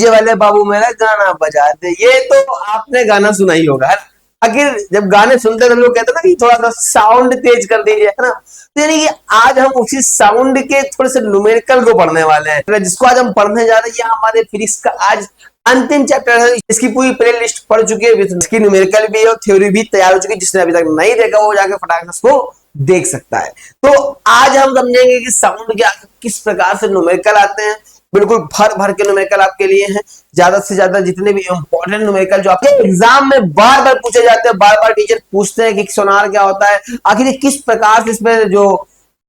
ये वाले बाबू मेरा गाना बजाते, ये तो आपने गाना सुना ही होगा। आखिर जब गाने सुनते हैं तो लोग कहते हैं ना कि थोड़ा सा साउंड तेज कर दीजिए, है ना। तो यानी कि आज हम उसी साउंड के थोड़े से न्यूमेरिकल को पढ़ने वाले हैं, जिसको आज हम पढ़ने जा रहे हैं। ये हमारे फिजिक्स का आज अंतिम चैप्टर है। इसकी पूरी प्ले लिस्ट पढ़ चुके हैं, इसकी न्यूमेरिकल भी और थ्योरी भी तैयार हो चुकी है। जिसने अभी तक नहीं देखा वो जाके फटाक से उसको देख सकता है। तो आज हम समझेंगे कि साउंड के किस प्रकार से न्यूमेरिकल आते हैं। बिल्कुल भर भर के न्यूमेरिकल आपके लिए हैं। ज्यादा से ज्यादा जितने भी इंपॉर्टेंट न्यूमेरिकल जो आपके एग्जाम में बार बार पूछे जाते हैं, बार बार टीचर पूछते हैं कि सोनार क्या होता है, आखिर ये किस प्रकार से इसमें जो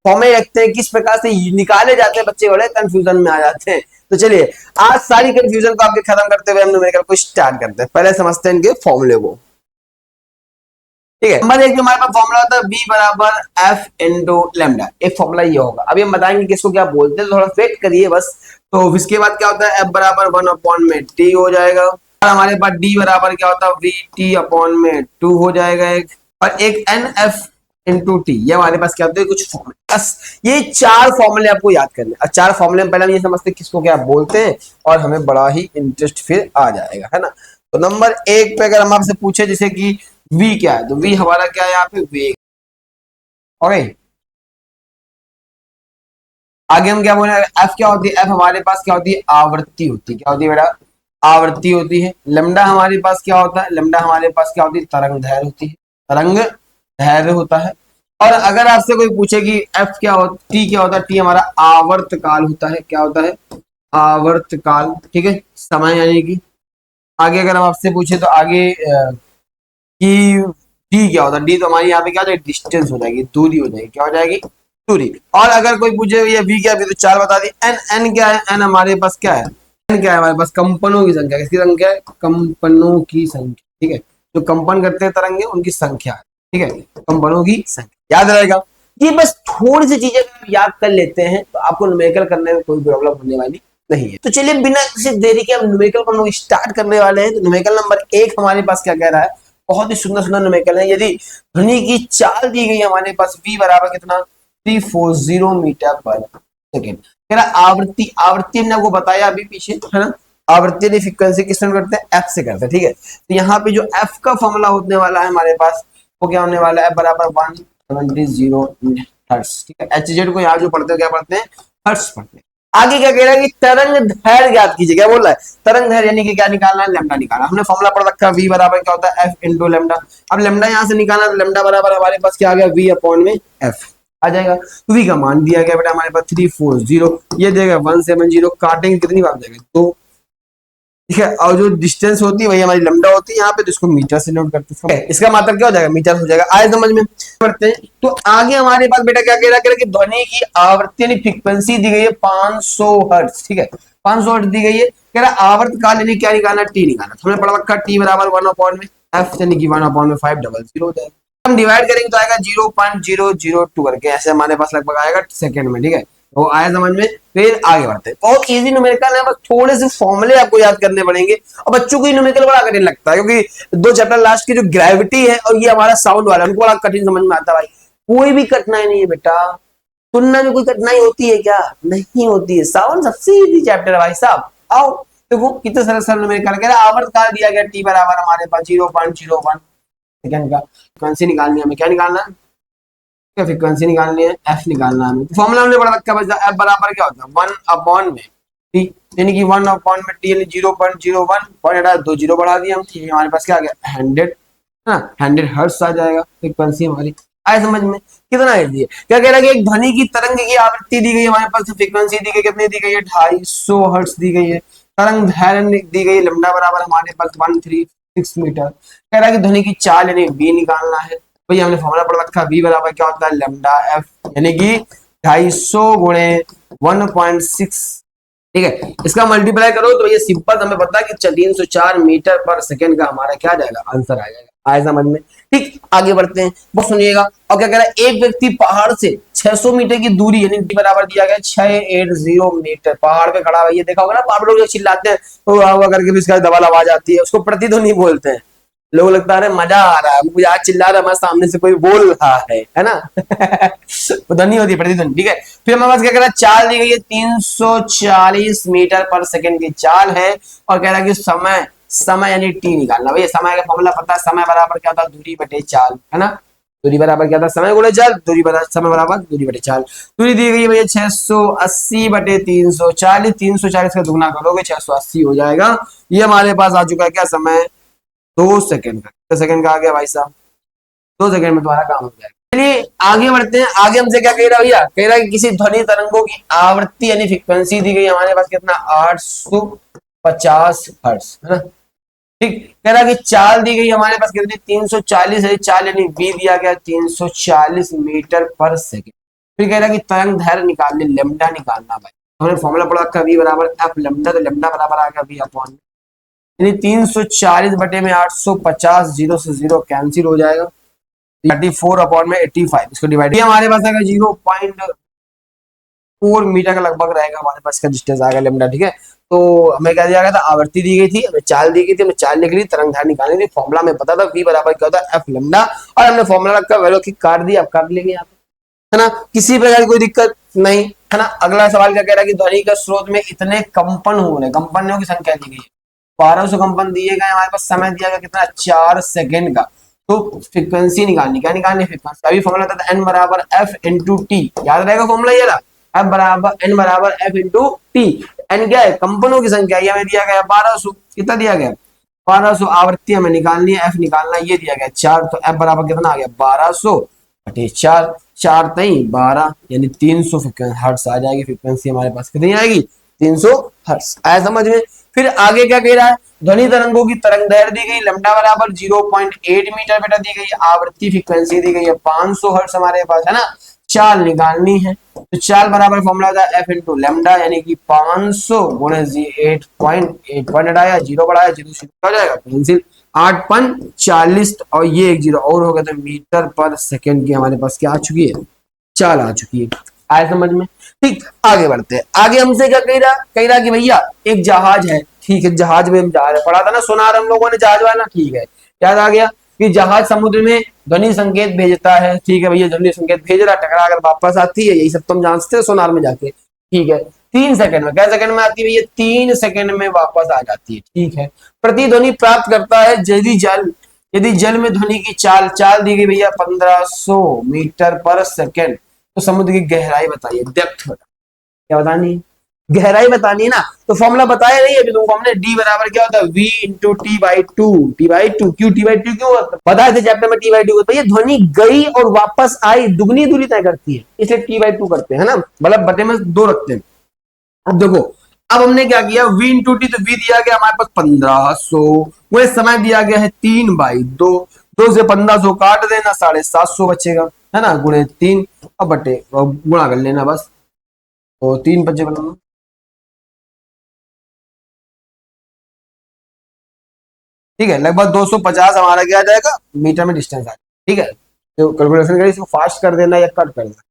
फॉर्मेट रखते हैं, किस प्रकार से निकाले जाते हैं, बच्चे बड़े कंफ्यूजन में आ जाते हैं। तो चलिए आज सारी कंफ्यूजन को आपके खत्म करते हुए हम न्यूमेरिकल को स्टार्ट करते हैं। पहले समझते हैं इनके फॉर्मूले को। ठीक है, नंबर एक हमारे पास फॉर्मूला होता है v बराबर एफ इंटू लेमडा। एक फॉर्मूला ये होगा, अभी हम बताएंगे कि इसको क्या बोलते हैं, थोड़ा वेट करिए बस। तो इसके बाद क्या होता है, f बराबर 1 में t हो जाएगा, और हमारे पास d बराबर क्या होता है, v t अपॉन में 2 हो जाएगा एक, और एक n f इंटू टी। ये हमारे पास क्या होता है, कुछ फॉर्मूले। बस ये 4 फॉर्मूले आपको याद करने। और 4 फॉर्मूले में पहले हम ये समझते हैं किसको क्या बोलते हैं, और हमें बड़ा ही इंटरेस्ट फिर आ जाएगा, है ना। तो नंबर 1 पे अगर हम आपसे पूछे जैसे कि v क्या है, तो v हमारा क्या है यहाँ पे, वेग। ओके, आगे हम क्या बोले, f क्या होती है, f हमारे पास क्या होती है, आवृत्ति होती है। क्या होती है बेटा, आवृत्ति होती है। लैम्डा हमारे पास क्या होता है, लैम्डा हमारे पास क्या होती है, तरंग दैर्घ्य होती है, तरंग दैर्घ्य होता है। और अगर आपसे कोई पूछे कि f क्या होता, t क्या होता है, t हमारा आवर्त काल होता है। क्या होता है, आवर्त काल, ठीक है, समय यानी कि। आगे अगर हम आपसे पूछे तो आगे कि डी क्या होता है, डी तो हमारी यहाँ पे क्या हो जाएगी, डिस्टेंस हो जाएगी, दूरी हो जाएगी। क्या हो जाएगी, दूरी। और अगर कोई पूछे ये वी क्या है, तो 4 बता दी। एन, एन क्या है, एन हमारे पास क्या है, एन क्या है हमारे पास, कंपनों की संख्या। किसकी संख्या है, कंपनों की संख्या, ठीक है। जो कंपन करते हैं तरंगे उनकी संख्या है, ठीक है, कंपनों की संख्या याद रहेगा। ये बस थोड़ी सी चीजें याद कर लेते हैं तो आपको न्यूमेरिकल करने में कोई प्रॉब्लम होने वाली नहीं है। तो चलिए बिना किसी देरी के हम न्यूमेरिकल को स्टार्ट करने वाले हैं। तो न्यूमेरिकल नंबर 1 हमारे पास क्या कह रहा है, बहुत ही सुंदर सुंदर न्यूमेरिकल है। यदि ध्वनि की चाल दी गई हमारे पास v बराबर कितना, 340 मीटर पर सेकेंड। कह रहा आवृत्ति, आवृत्ति हमने आपको बताया अभी पीछे, है ना। आवृत्ति यानी फ्रीक्वेंसी किस तरह करते हैं, f से करते हैं, ठीक है। तो यहाँ पे जो f का फॉर्मूला होने वाला है हमारे पास, वो क्या होने वाला है, f बराबर 170 हर्ट्ज, ठीक है। hz को यहाँ जो पढ़ते हैं क्या पढ़ते हैं, हर्ट्ज पढ़ते हैं। आगे क्या कह रहा है कि तरंग दैर्घ्य ज्ञात कीजिए। क्या बोल रहा है, तरंग दैर्घ्य यानी कि क्या निकालना है, लैम्डा निकालना। हमने फॉर्मूला पढ़ रखा है v बराबर क्या होता है, f इंटू लैम्डा। अब लैम्डा यहां से निकालना, तो लैम्डा बराबर हमारे पास क्या आ गया, v अपॉन में f आ जाएगा। तो v का मान दिया गया बेटा हमारे पास 340, ये देगा 170, काटेंगे कितनी बार जाएगा, 2, ठीक है। और जो डिस्टेंस होती है वही हमारी लैम्डा होती है यहाँ पे, तो इसको मीटर से नोट करते हैं। इसका मतलब क्या हो जाएगा, मीटर हो जाएगा। आए समझ में पढ़ते हैं। तो आगे हमारे पास बेटा क्या कह रहा है कि ध्वनि की आवृत्ति यानी फ्रीक्वेंसी दी गई है 500 हर्ट्ज, ठीक है, 500 हर्ट्ज दी गई है। कह रहा आवर्त काल यानी क्या निकालना, टी निकालना। हमने पढ़ा रखा टी बराबर 1/f यानी कि 1/500 हो जाएगा। हम डिवाइड करेंगे तो आएगा 0.002 करके, ऐसे हमारे पास लगभग आएगा सेकंड में, ठीक है। वो आया समझ में। फिर आगे बढ़ते हैं। बहुत इजी न्यूमेरिकल है, बस थोड़े से फॉर्मूले आपको याद करने पड़ेंगे। और बच्चों को न्यूमेरिकल बड़ा कठिन लगता है, क्योंकि 2 चैप्टर लास्ट की जो ग्रेविटी है और ये हमारा साउंड वाला, उनको बड़ा कठिन समझ में आता है। भाई कोई भी कठिनाई नहीं है बेटा, सुनने में कोई कठिनाई होती है क्या, नहीं होती है। साउंड सबसे इजी चैप्टर है भाई साहब। आओ देखो कितने सरल सरल न्यूमेरिकल कह रहा है। आवर्तकाल दिया गया टी बराबर हमारे पास 0.01 सेकंड का। फ्रीक्वेंसी निकालनी है हमें, क्या निकालना है, फ्रीक्वेंसी निकालनी है, एफ निकालना है। तो फॉर्मूला हमने पढ़ा रखा है, एफ बराबर क्या होता है, 1/में टी, यानी कि 1/में टी यानी 0.01, और हटा 2 जीरो बढ़ा दिया हम, हमारे पास क्या आ गया 100, हाँ 100 हर्ट्ज आ जाएगा फ्रीक्वेंसी हमारी। आए समझ में, कितना है ये। क्या कह रहा है कि एक ध्वनि की तरंग की आवृत्ति दी गई हमारे पास, फ्रीक्वेंसी दी गई, कितनी दी गई है, 250 हर्ट्ज दी गई है। तरंग दैर्घ्य दी गई लैम्डा बराबर हमारे पास 136 मीटर। कह रहा है कि ध्वनि की चाल यानी बी निकालना है। भाई हमने फॉर्मूला पढ़ रखा, v बराबर क्या होता है, लैम्डा एफ यानी कि 250 गुणे 1.6, ठीक है। इसका मल्टीप्लाई करो तो ये सिंपल हमें पता है कि 304 मीटर पर सेकंड का हमारा क्या आ जाएगा, आंसर आ जाएगा। आए समझ में, ठीक। आगे बढ़ते हैं, बहुत सुनिएगा। और क्या कह रहा है, एक व्यक्ति पहाड़ से 600 मीटर की दूरी यानी d बराबर दिया गया 680 मीटर, पहाड़ पे खड़ा है। ये देखा होगा ना, पहाड़ लोग जो चिल्लाते हैं तो हवा करके भी इसका डबल आवाज आती है, उसको प्रतिध्वनि बोलते हैं। लोगों को लगता है मजा आ रहा है, मुझे आज चिल्ला रहा है, हमारे सामने से कोई बोल रहा है ना। तो ध्वनि होती है, प्रतिध्वनि, ठीक है। फिर हमारे पास क्या कह रहा है, चाल दी गई है 340 मीटर पर सेकंड की चाल है, और कह रहा है कि समय, समय यानी टी निकालना। भैया समय का फॉर्मूला पता है, समय बराबर क्या होता है, दूरी बटे चाल, है ना। दूरी बराबर क्या था, समय गुणे चाल, दूरी बराबर समय बराबर दूरी बटे चाल। दूरी दी गई है भैया 680 बटे 340, 340 का दुगना करोगे 680 हो जाएगा। ये हमारे पास आ चुका है क्या, समय 2 सेकंड का। कितने सेकंड का आ गया भाई साहब, 2 सेकंड में तुम्हारा काम हो जाएगा। चलिए आगे बढ़ते हैं। आगे हमसे क्या कह रहा है भैया, कह रहा है कि किसी ध्वनि तरंगों की आवृत्ति यानी फ्रीक्वेंसी दी गई हमारे पास कितना, 850 हर्ट्ज, है ना। ठीक, कह रहा है कि चाल दी गई हमारे पास कितनी, 340 है, चाल यानी वी दिया गया 340 मीटर पर सेकेंड। फिर कह रहा है कि तरंग दैर्घ्य निकालने, लेमडा निकालना भाई। हमने फॉर्मूला पढ़ा रखा वी बराबर एफ लेमडा, तो लेमडा बराबर आ गया वी अपॉन, यानी 340 बटे में 850, जीरो से जीरो कैंसिल हो जाएगा, 34 अपॉन में 85, इसको डिवाइड, हमारे पास आएगा 0.4 मीटर का लगभग रहेगा हमारे पास का डिस्टेंस आएगा लेमडा, ठीक है। तो हमें क्या दिया गया था, आवृत्ति दी गई थी, हमें चाल दी गई थी, हमें चाल लिख ली, तरंग दैर्घ्य निकालनी थी, फॉर्मूला में पता था वी बराबर क्या होता है, एफ लेमडा, और हमने फॉर्मूला रखा, वैल्यू की काट दी, अब काट लेंगे यहाँ पे, है ना, किसी प्रकार की कोई दिक्कत नहीं, है ना। अगला सवाल क्या कह रहा है कि ध्वनि का स्रोत में इतने कंपन हो रहे, कंपनों की संख्या दी गई है, 1200 कंपन दिए गए, हमारे पास समय दिया गया कितना, 4 सेकंड का। तो फ्रीक्वेंसी निकालनी, क्या निकालनी, फ्रीक्वेंसी। अभी फॉर्मूला था एन बराबर एफ इंटू टी, याद रहेगा फॉर्मूला ये रहा, एफ बराबर एन बराबर एफ इंटू टी। एन क्या है, कंपनों की संख्या, ये हमें दिया गया 1200, कितना दिया गया 1200, आवृत्ति हमें निकालनी है, एफ निकालना, ये दिया गया 4, तो एफ बराबर कितना आ गया 1200 बटे 4, 4 तई 12, यानी 300 हर्ट्ज आ जाएगी फ्रीक्वेंसी हमारे पास, कितनी आएगी 300 हर्ट्ज। आया समझ में। फिर आगे क्या कह रहा है, ध्वनि तरंगों की तरंग दैर्घ्य दी गई, लैम्डा बराबर 0.8 मीटर बेटा दी गई, आवृत्ति फ्रीक्वेंसी दी गई है 500 हर्ट्ज हमारे पास, है ना। चाल निकालनी है, तो चाल बराबर फॉर्मूला था एफ इंटू लैम्डा, यानी कि 500 गुणे 8.8 पॉइंट हटाया, जीरो बढ़ाया, जीरो से हो जाएगा कैंसिल, 8.40, और ये एक जीरो और होगा, तो मीटर पर सेकंड की हमारे पास क्या आ चुकी है, चाल आ चुकी है। आए समझ में। ठीक, आगे बढ़ते हैं। आगे हमसे क्या कह रहा कि भैया एक जहाज है, ठीक है, जहाज में हम जा रहे हैं, पढ़ा था ना सोनार हम लोगों ने जहाज वाला, ठीक है, याद आ गया कि जहाज समुद्र में ध्वनि संकेत भेजता है, ठीक है भैया, ध्वनि संकेत भेज रहा, टकरा कर वापस आती है, यही सब तुम जानते हो सोनार में जाके, ठीक है। 3 सेकंड में, क्या सेकंड में आती है भैया, 3 सेकंड में वापस आ जाती है, ठीक है। प्रतिध्वनि प्राप्त करता है यदि जल में ध्वनि की चाल, चाल दी गई भैया 1500 मीटर पर सेकंड। तो समुद्र की गहराई बताइए, डेप्थ बता, क्या बतानी है, गहराई बतानी है ना। तो फॉर्मूला बताया नहीं अभी तुमको हमने, डी बराबर क्या होता है v into t by two, t by two, क्यों टी बाई टू क्यों बताए थे चैप्टर में, टी बाई टू भैया ध्वनि गई और वापस आई, दुगनी दूरी तय करती है, इसलिए टी बाई टू करते हैं ना, मतलब बटे में 2 रखते हैं। अब देखो, अब हमने क्या किया, v इंटू टी, तो v दिया गया हमारे पास 1500, वो समय दिया गया है 3/2, 2 से 1500 काट देना, 750 बचेगा, है ना, गुणे 3, अब बटे गुणा कर लेना बस, तो 3 बचे बना, ठीक है, लगभग 250 हमारा क्या आ जाएगा मीटर में डिस्टेंस आ, ठीक है। तो कैलकुलेशन करिए, इसको फास्ट कर देना या कट कर देना,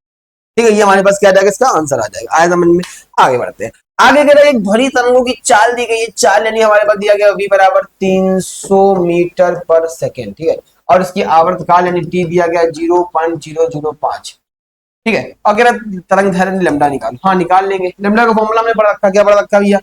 ठीक है। ये हमारे पास क्या आ जाएगा, इसका आंसर आ जाएगा। आया समझ में। आगे बढ़ते हैं। आगे कह रहे हैं एक ध्वनि तरंगों की चाल दी गई है, चाल यानी हमारे पास दिया गया v बराबर 300 मीटर पर सेकेंड, ठीक है, और इसकी आवर्त काल यानी t दिया गया 0.005, ठीक है। और कह रहा तरंग दैर्घ्य लैम्डा निकाल, हाँ निकाल लेंगे। लैम्डा का फॉर्मूला हमने पढ़ रखा, क्या पढ़ रखा भैया,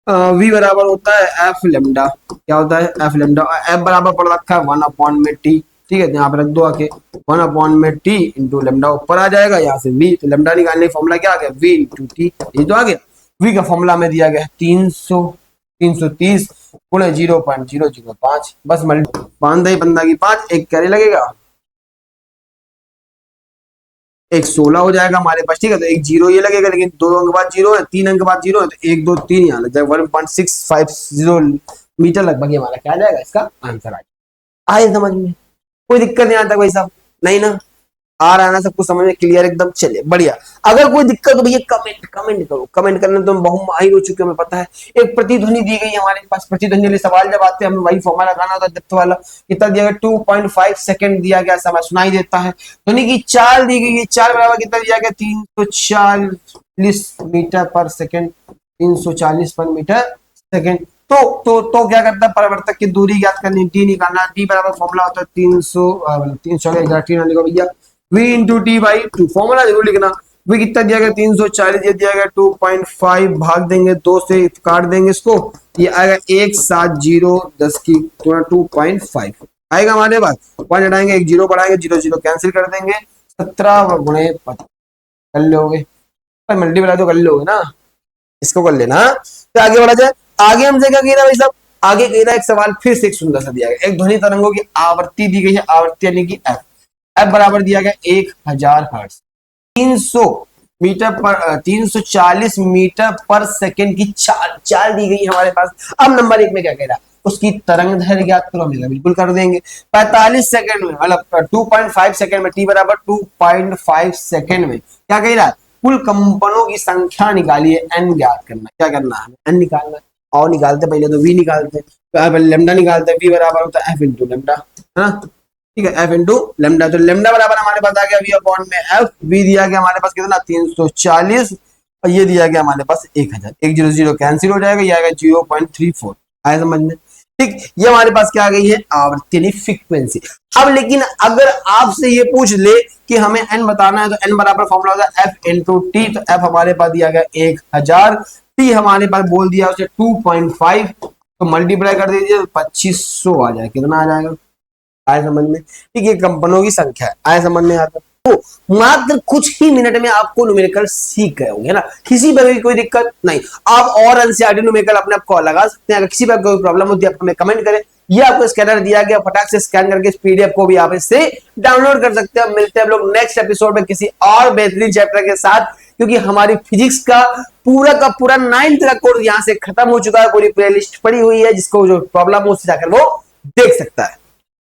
v बराबर होता है एफ लेम्डा, क्या होता है एफ लेम्डा, एफ बराबर पढ़ रखा है 1 अपॉन में टी, ठीक है, यहाँ पे रख दो आके 1 अपॉन में टी इंटू लेमडा, ऊपर आ जाएगा, यहाँ से वी, तो लेमडा निकालने का फॉर्मूला क्या आ गया, वी इंटू टी, ये तो आ गया। वी का फॉर्मूला में दिया गया है 330 गुणे 0.005, बस मल्टी 5 की 5, एक कैरे लगेगा, एक 16 हो जाएगा हमारे पास, ठीक है। तो एक जीरो ये लगेगा, लेकिन 2 अंक बाद जीरो है, 3 अंक बाद जीरो है, तो 1 2 3 यहाँ लग जाएगा, 1.650 मीटर लगभग हमारा क्या आ जाएगा, इसका आंसर आए समझ में। कोई दिक्कत नहीं आता भाई साहब, नहीं ना, आ रहा है ना सब कुछ समझ में, क्लियर एकदम, चलिए बढ़िया। अगर कोई दिक्कत हो भैया कमेंट करो, कमेंट करने तो हम बहुमाहिर हो चुके हैं, हमें पता है। एक प्रतिध्वनि दी गई है हमारे पास, प्रतिध्वनि वाले सवाल जब आते हैं हमें वही फॉर्मूला लगाना होता है, डेप्थ वाला, कितना दिया गया 2.5 सेकंड दिया गया, समय सुनाई देता है। ध्वनि की चाल दी गई है, चाल बराबर कितना दिया गया 340 मीटर पर सेकंड, 340 पर मीटर सेकंड, तो क्या करता है, परिवर्तक की दूरी ज्ञात करनी, टी निकालना, टी बराबर फॉर्मूला होता है 300 भैया v into t by 2, formula जरूर लिखना। v कितना दिया गया 340, ये दिया गया 2.5, भाग देंगे 2 से, काट देंगे इसको, ये आएगा 170 10 की 2.5 आएगा हमारे पास। 1 हटाएंगे, एक जीरो बढ़ाएंगे, 0 0 कैंसिल कर देंगे, 17 गुणे 50 कर लोगे, मल्टीप्लाई तो कर लोगे ना, इसको कर लेना। तो आगे बढ़ा जाए, आगे हमसे क्या कह रहा है भाई साहब, आगे कह रहा है एक सवाल फिर से एक सुंदर सा दिया गया, एक ध्वनि तरंगों की आवृत्ति दी गई है, आवृत्ति यानी कि एफ, एफ बराबर दिया गया 1000 हर्ट्ज, 340 मीटर पर सेकंड की चाल दी गई है हमारे पास। अब नंबर 1 में क्या कह रहा है, उसकी तरंग दैर्घ्य ज्ञात करो, मिलेगा बिल्कुल कर देंगे। 45 सेकंड में, मतलब 2.5 सेकंड में, टी बराबर 2.5 सेकंड में क्या कह रहा है, कुल कंपनों की संख्या निकालिए, एन ज्ञात करना। क्या करना है, एन निकालना है, और निकालते पहले तो वी निकालते, लेमडा निकालते, वी बराबर होता है एफ इंटू लेमडा, है ना, ठीक है, एफ इंटू लेमडा। तो लेमडा बराबर हमारे पास आ गया वी अपॉन में एफ, वी दिया गया हमारे पास कितना 340, और ये दिया गया हमारे पास 1000, 1 0 0 कैंसिल हो जाएगा, ये आएगा 0.34, आया समझ में, ठीक। ये हमारे पास क्या आ गई है, आवृत्ति फ्रीक्वेंसी। अब लेकिन अगर आपसे ये पूछ ले कि हमें एन बताना है, तो एन बराबर फॉर्मूला होता है एफ इंटू टी, तो एफ हमारे पास दिया गया 1000, टी हमारे पास बोल दिया उसे 2.5, तो मल्टीप्लाई कर दीजिए 2500 आ जाए, कितना आ जाएगा, आए समझ में, ठीक है, कंपनों की संख्या है, आए समझ में आता। तो मात्र कुछ ही मिनट में आपको न्यूमेरिकल सीख गए होंगे ना, किसी पर भी कोई दिक्कत नहीं, आप और एनसीईआरटी न्यूमेरिकल अपने आप को लगा सकते हैं। अगर किसी पर कोई प्रॉब्लम होती है आप हमें कमेंट करें, ये आपको स्कैनर दिया गया, फटाक से स्कैन करके इस पीडीएफ को भी आप इससे डाउनलोड कर सकते हैं। मिलते हैं हम लोग नेक्स्ट एपिसोड में किसी और बेहतरीन चैप्टर के साथ, क्योंकि हमारी फिजिक्स का पूरा 9th का कोर्स यहाँ से खत्म हो चुका है, पूरी प्लेलिस्ट पड़ी हुई है, जिसको जो प्रॉब्लम हो उससे जाकर वो देख सकता है।